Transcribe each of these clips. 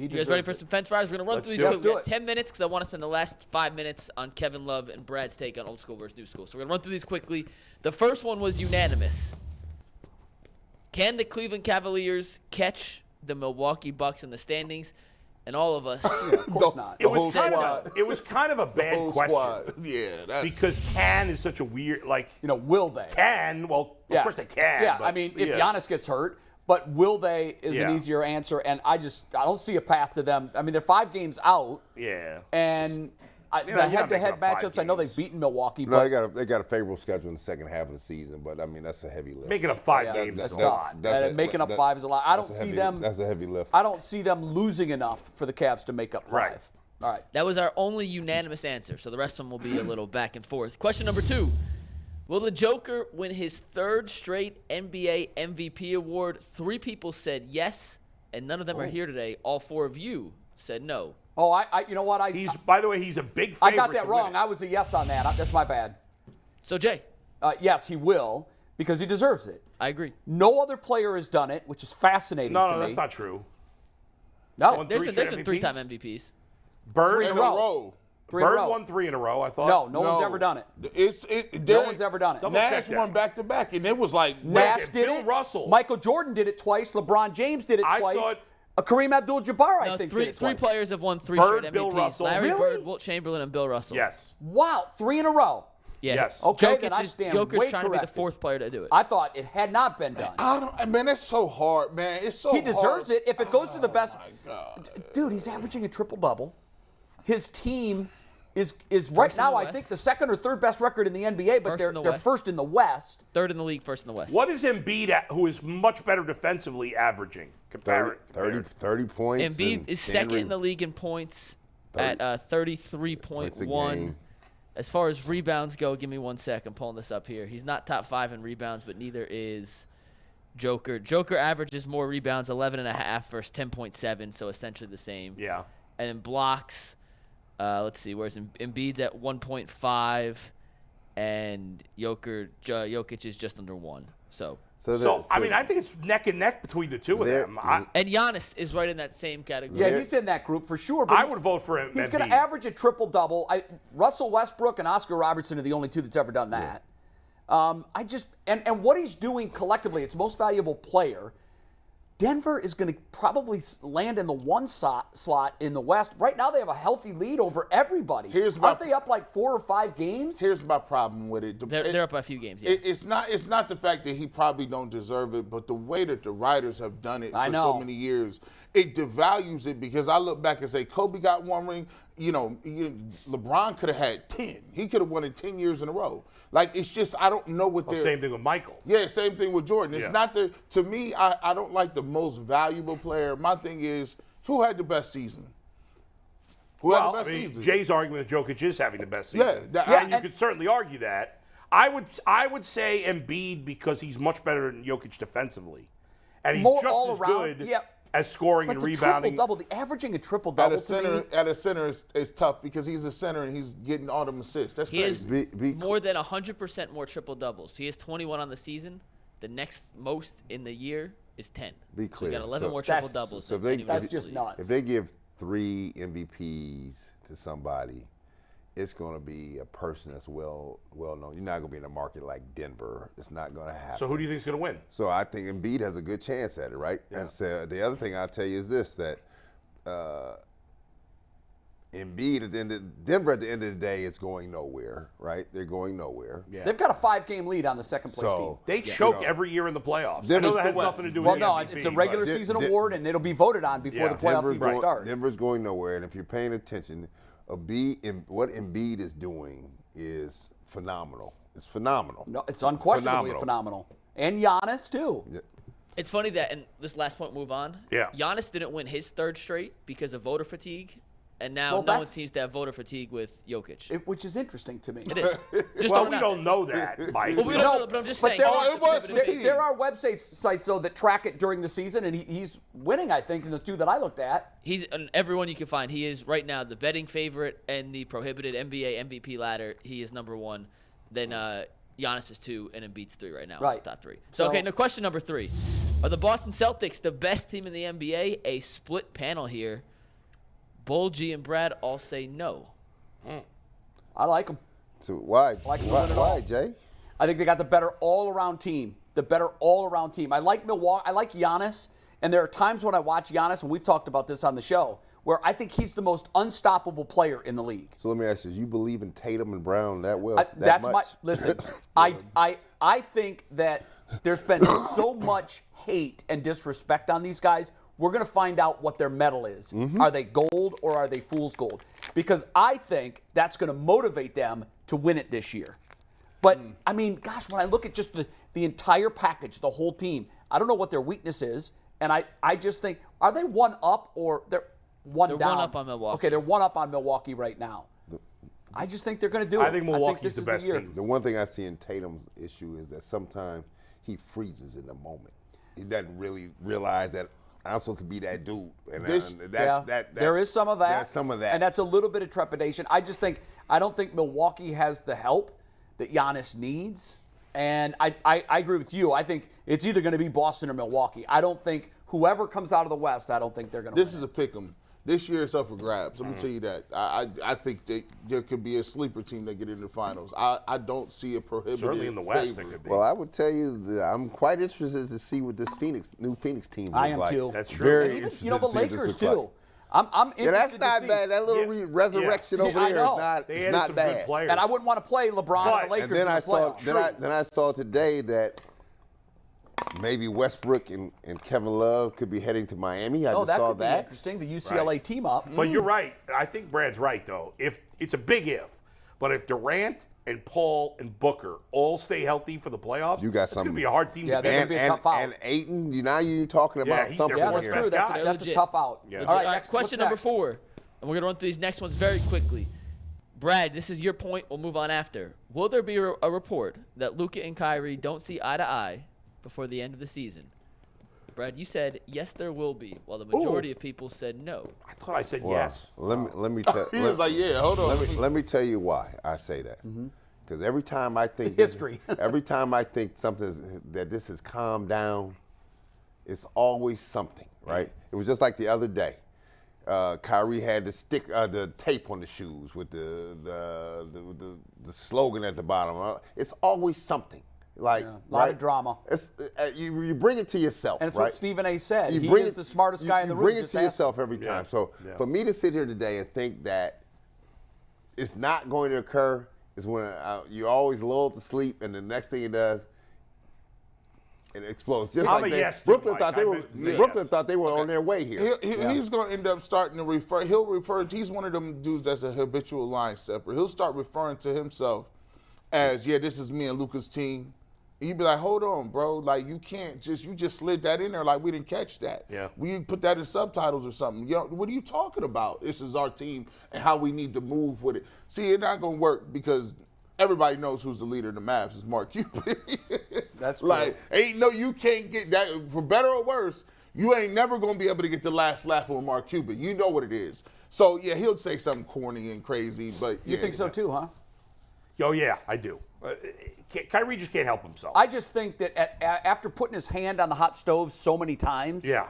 You guys ready for some fence riders? We're going to run through these quickly. We got 10 minutes because I want to spend the last 5 minutes on Kevin Love and Brad's take on old school versus new school. So we're going to run through these quickly. The first one was unanimous. Can the Cleveland Cavaliers catch the Milwaukee Bucks in the standings? And all of us. Yeah, of course not. It was kind of a bad question. Yeah, because can is such a weird, will they? Can, well, of course they can. Yeah, but, I mean, if Giannis gets hurt, but will they is an easier answer. And I don't see a path to them. I mean, they're 5 games out. Yeah. And the head-to-head matchups, I know they've beaten Milwaukee. No, but they got a favorable schedule in the second half of the season, but I mean that's a heavy lift. Making up 5 games is a lot. Making up 5 is a lot. I don't see them. That's a heavy lift. I don't see them losing enough for the Cavs to make up 5. Right. All right. That was our only unanimous answer, so the rest of them will be a little back and forth. Question number 2. Will the Joker win his 3rd straight NBA MVP award? 3 people said yes, and none of them are here today. All 4 of you said no. Oh, you know what? By the way, he's a big favorite. I got that wrong. I was a yes on that. That's my bad. So, Jay? Yes, he will, because he deserves it. I agree. No other player has done it, which is fascinating to me. No, that's not true. No. There's been 3-time MVPs. Bird 3 in a row. Bird won 3 in a row, I thought. No one's ever done it. No one's ever done it. Nash won back-to-back, and it was like Nash did Bill it. Russell. Michael Jordan did it twice. LeBron James did it twice. Kareem Abdul-Jabbar, I think, did it twice. 3 players have won 3 Bird, straight MVPs. Bill Russell. Larry Really? Bird, Wilt Chamberlain, and Bill Russell. Yes. Wow, 3 in a row. Yeah. Yes. Okay, Jokic then I stand Joker's way trying to be the corrected. 4th player to do it. I thought it had not been done. Man, that's so hard, man. It's so He hard. deserves it. If it goes to the best. My God. Dude, he's averaging a triple-double. His team is right now, I think, the 2nd or 3rd best record in the NBA, but they're first in the West. 3rd in the league, 1st in the West. What is Embiid, who is much better defensively, averaging? 30 points. Embiid is 2nd in the league in points at 33.1. As far as rebounds go, give me 1 sec. I'm pulling this up here. He's not top 5 in rebounds, but neither is Joker. Joker averages more rebounds, 11.5 versus 10.7, so essentially the same. Yeah. And in blocks, let's see, where's Embiid's at 1.5, and Jokic is just under 1. So I mean, I think it's neck and neck between the two of them. And Giannis is right in that same category. Yeah, he's in that group for sure. But I would vote for him. He's going to average a triple-double. Russell Westbrook and Oscar Robertson are the only 2 that's ever done that. And what he's doing collectively, it's most valuable player. Denver is going to probably land in the 1 slot in the West. Right now, they have a healthy lead over everybody. Aren't they up like 4 or 5 games? Here's my problem with it. They're up by a few games. Yeah. It's not the fact that he probably don't deserve it, but the way that the writers have done it for so many years, it devalues it. Because I look back and say, Kobe got 1 ring. LeBron could have had 10. He could have won it 10 years in a row. Like, it's just, I don't know what they're... Same thing with Michael. Yeah, same thing with Jordan. It's not to me, I don't like the most valuable player. My thing is, who had the best season? Who had the best season? Jay's argument that Jokic is having the best season. And you could certainly argue that. I would say Embiid because he's much better than Jokic defensively. And he's just as good as scoring and rebounding. Triple-double, the averaging a triple-double at a center is tough because he's a center and he's getting all them assists. That's crazy. He has more than 100% more triple-doubles. He has 21 on the season. The next most in the year is 10. Be clear. So he's got 11 more triple-doubles. That's just nuts. If they give 3 MVPs to somebody, it's going to be a person that's well known. You're not going to be in a market like Denver. It's not going to happen. So who do you think is going to win? So I think Embiid has a good chance at it, right? Yeah. And so the other thing I'll tell you is this, that Embiid Denver at the end of the day is going nowhere, right? They're going nowhere. Yeah. They've got a 5-game lead on the second-place team. They choke every year in the playoffs. I know that has nothing to do with the MVP, it's a regular season award, and it'll be voted on before the playoffs even start. Denver's going nowhere, and if you're paying attention, what Embiid is doing is phenomenal. It's phenomenal. No, it's unquestionably phenomenal. And Giannis, too. Yeah. It's funny that, and this last point, move on. Yeah. Giannis didn't win his 3rd straight because of voter fatigue. And now no one seems to have voter fatigue with Jokic. Which is interesting to me. It is. We don't know that, Mike. Well, we don't know, but I'm just saying. There are websites though, that track it during the season, and he's winning, I think, in the 2 that I looked at. He's on everyone you can find. He is right now the betting favorite and the prohibited NBA MVP ladder. He is number 1. Then Giannis is 2, and Embiid's 3 right now. Right. Top 3. So, now question number 3. Are the Boston Celtics the best team in the NBA? A split panel here. Bull, G, and Brad all say no. I like them. So why? Why, Jay? I think they got the better all-around team. I like Milwaukee. I like Giannis. And there are times when I watch Giannis, and we've talked about this on the show, where I think he's the most unstoppable player in the league. So let me ask you: you believe in Tatum and Brown that well? That's much? Listen. I think that there's been so much hate and disrespect on these guys. We're going to find out what their mettle is. Mm-hmm. Are they gold or are they fool's gold? Because I think that's going to motivate them to win it this year. But, I mean, gosh, when I look at just the entire package, the whole team, I don't know what their weakness is. And I just think, are they one up or they're one down? They're one up on Milwaukee. Okay, they're one up on Milwaukee right now. I just think they're going to do it. I think Milwaukee's the best team. The one thing I see in Tatum's issue is that sometimes he freezes in the moment. He doesn't really realize that I'm supposed to be that dude. And there is some of that. There's some of that. And that's a little bit of trepidation. I don't think Milwaukee has the help that Giannis needs. And I agree with you. I think it's either going to be Boston or Milwaukee. I don't think whoever comes out of the West, I don't think they're going to win. This is a pick 'em. This year is up for grabs. Let me tell you that. I think there could be a sleeper team that get into the finals. I don't see a prohibitive Certainly in the West, favorite. it could be. Well, I would tell you that I'm quite interested to see what this new Phoenix team looks like. I am too. That's true. Very And even, interested the to see what this Lakers looks too. like. I'm interested That's not to see. bad. That little resurrection over I there know. is not, They it's added not some bad. good players. And I wouldn't want to play LeBron and the Lakers And then in I the saw playoffs. then I saw today that maybe Westbrook and Kevin Love could be heading to Miami. I just that saw could be that. interesting. The UCLA team up. But you're right. I think Brad's right, though. If it's a big if, but if Durant and Paul and Booker all stay healthy for the playoffs, You got it's going to some- be a hard team Yeah, to they're beat. gonna be a tough out. And Ayton, you're talking about he's something their Yeah, fourth that's here. true. best guy. That's a Legit. tough out. Yeah. All All right, right, next, question what's number next? 4. And we're going to run through these next ones very quickly. Brad, this is your point. We'll move on after. Will there be a report that Luka and Kyrie don't see eye to eye before the end of the season? Brad, you said yes, there will be, while the majority of people said no. I thought I said Well, yes. Let me tell. He was like, yeah, hold on. Let me tell you why I say that. Because every time I think History. every time I think that this has calmed down, it's always something, right? It was just like the other day. Kyrie had the tape on the shoes with the slogan at the bottom. It's always something. Like A lot of drama. It's you bring it to yourself, And it's right? what Stephen A. said. You He bring is it- the smartest guy in the room. You bring it Just to ask yourself every time. So Yeah. for me to sit here today and think that it's not going to occur is when you're always lulled to sleep, and the next thing it does, it explodes. Just I'm like a they, yes, Brooklyn Mike. thought they I were. meant to say Brooklyn yes. thought they were on their way here. He's going to end up starting to refer. He'll refer. He's one of them dudes that's a habitual line stepper. He'll start referring to himself as, yeah, this is me and Luka's team. He'd be like, hold on, bro. Like, you just slid that in there like we didn't catch that. Yeah. We put that in subtitles or something. Yo, what are you talking about? This is our team and how we need to move with it. See, it's not going to work because everybody knows who's the leader in the Mavs is Mark Cuban. That's true. Like, you can't get that, for better or worse, you ain't never going to be able to get the last laugh with Mark Cuban. You know what it is. So, yeah, he'll say something corny and crazy, but You think so too, huh? Oh, yeah, I do. Kyrie just can't help himself. I just think that after putting his hand on the hot stove so many times, yeah.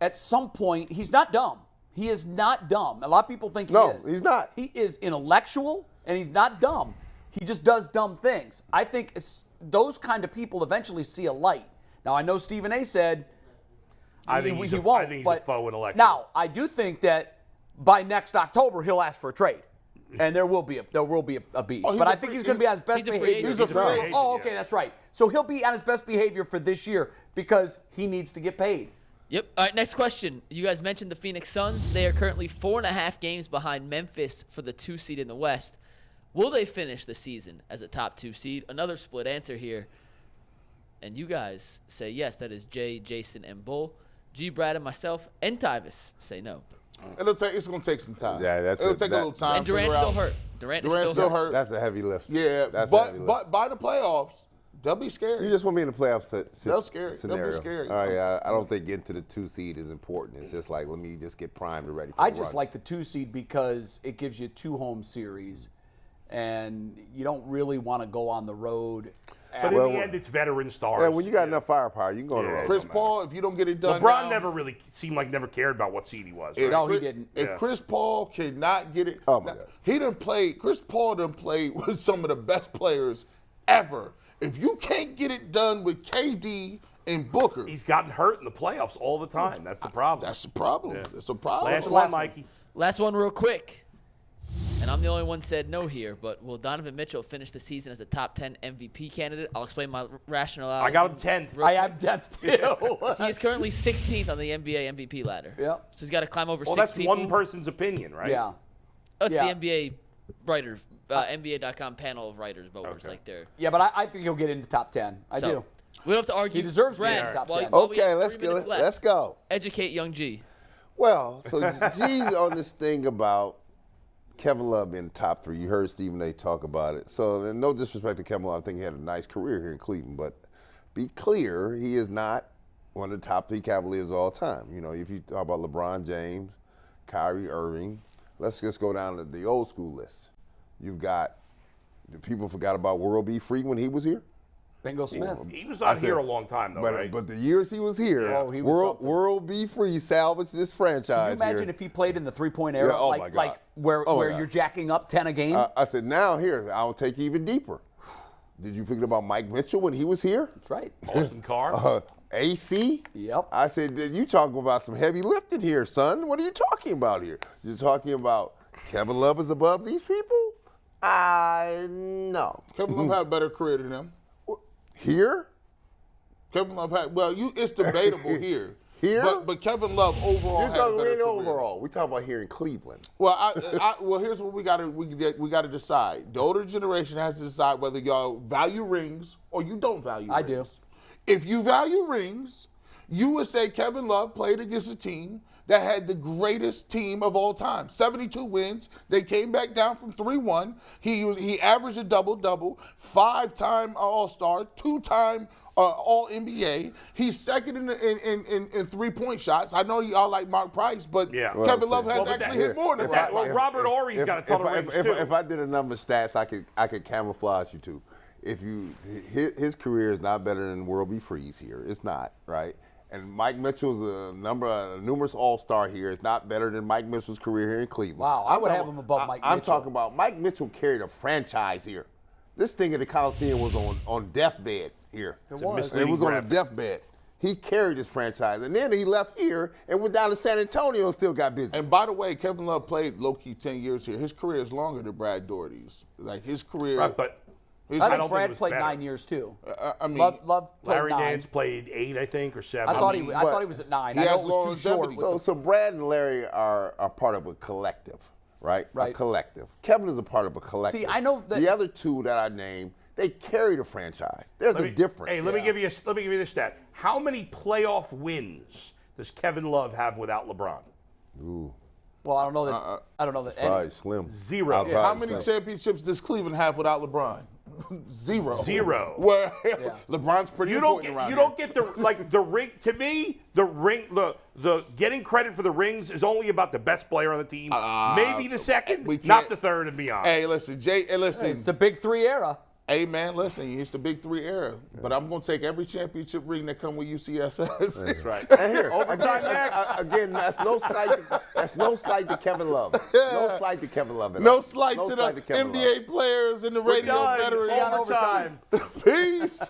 at some point, he's not dumb. He is not dumb. A lot of people think he No, is. he's not. He is intellectual, and he's not dumb. He just does dumb things. I think those kind of people eventually see a light. Now, I know Stephen A. said I think he he's won't. a but faux intellectual. Now, I do think that by next October, he'll ask for a trade. And there will be a beef. Oh, but I think he's going to be on his best he's a free behavior. agent. He's a free agent, Oh, yeah. okay, that's right. So he'll be on his best behavior for this year because he needs to get paid. Yep. All right, next question. You guys mentioned the Phoenix Suns. They are currently 4.5 games behind Memphis for the 2 seed in the West. Will they finish the season as a top 2 seed? Another split answer here. And you guys say yes. That is Jay, Jason, and Bull. G, Brad, and myself, and Tyvis say no. It's going to take some time. Yeah, It'll take a little time. And Durant's still hurt. Durant is still hurt. That's a heavy lift. Yeah, That's a heavy lift. but by the playoffs, they'll be scared. You just want me in the playoff They'll scare- scenario. they'll be scared. All right, I don't think getting to the 2 seed is important. It's just like, let me just get primed and ready for I the just run. like the 2 seed because it gives you 2 home series, and you don't really want to go on the road But in the end, it's veteran stars. Yeah, when you got enough firepower, you can go on the road. Chris Paul, if you don't get it done LeBron now, never really seemed like never cared about what seed he was. Right? No, he didn't. If Chris Paul cannot get it, oh my God. He done played. Chris Paul done played with some of the best players ever. If you can't get it done with KD and Booker, he's gotten hurt in the playoffs all the time. That's the problem. That's the problem. That's the problem. Last one, Mikey. Last one real quick. And I'm the only one said no here, but will Donovan Mitchell finish the season as a top 10 MVP candidate? I'll explain my rationale. I got him 10th. I have 10th too. He is currently 16th on the NBA MVP ladder. Yep. So he's got to climb over Well, six that's people. one person's opinion, right? Yeah. Oh, it's Yeah. the NBA writers, NBA.com panel of writers voters, Okay. like they're. Yeah, but I think he'll get into top 10. I do. We don't have to argue. He deserves to be in Brad, the top while- 10. while we Okay, have let's 3 minutes left, let's go. Educate young G. Well, so G's on this thing about Kevin Love being top 3. You heard Stephen A. talk about it. So, no disrespect to Kevin Love, I think he had a nice career here in Cleveland. But be clear, he is not one of the top 3 Cavaliers of all time. You know, if you talk about LeBron James, Kyrie Irving, let's just go down to the old school list. You've got, people forgot about World B. Free when he was here. Bingo Smith. He was not here a long time, though, right? But the years he was here, Oh, he was something. World B. Free salvaged this franchise. Can you imagine here. if he played in the three-point era, Yeah, oh my God. like where Oh my God. you're jacking up 10 a game? I said, now here, I'll take you even deeper. Did you forget about Mike Mitchell when he was here? That's right. Austin Carr. AC? Yep. I said, you talking about some heavy lifting here, son. What are you talking about here? You're talking about Kevin Love is above these people? No. Kevin Love had a better career than them. Here? Kevin Love had. Well, it's debatable here. Here? But Kevin Love overall You're had a talking better about career. overall. We're talking about here in Cleveland. Well, well, here's what we got to decide. The older generation has to decide whether y'all value rings or you don't value I rings. do. If you value rings, you would say Kevin Love played against a team that had the greatest team of all time. 72 wins. They came back down from 3-1. He averaged a double-double, 5-time All-Star, 2-time All-NBA. He's second in three-point shots. I know y'all like Mark Price, but Kevin Love has actually hit more than that. Well, Robert Ory's got a ton of rings, too. If I did a number of stats, I could camouflage you two. His career is not better than World B. Freeze here. It's not, right? And Mike Mitchell's a numerous All-Star here. It's not better than Mike Mitchell's career here in Cleveland. Wow, I would have him above Mike Mitchell. I'm talking about Mike Mitchell carried a franchise here. This thing at the Coliseum was on deathbed here. It was on a deathbed. He carried his franchise. And then he left here and went down to San Antonio and still got busy. And by the way, Kevin Love played low-key 10 years here. His career is longer than Brad Daugherty's. Like, his career. Right, but I think Brad was played better. 9 years too. I mean, Love played Larry 9. Nance played 8, I think, or 7. I thought he was at 9. I know it was too short. So Brad and Larry are part of a collective, right? Right. A collective. Kevin is a part of a collective. See, I know that the other two that I named, they carry the franchise. There's a difference. Hey, let me give you this stat. How many playoff wins does Kevin Love have without LeBron? Ooh. Well, I don't know that. Probably Any. slim. 0. How many championships does Cleveland have without LeBron? 0. 0. Well, LeBron's pretty important around You don't get the ring. To me, the getting credit for the rings is only about the best player on the team, maybe the second, not the third and beyond. Hey, listen, listen. It's the Big 3 era. Hey, man, listen, it's the Big 3 era. But I'm going to take every championship ring that come with UCSS. That's right. And here, Overtime next. Again, that's no slight to Kevin Love. No slight to Kevin Love. No slight to the Kevin NBA Love. players and the We're radio done. veterans. Overtime. Peace.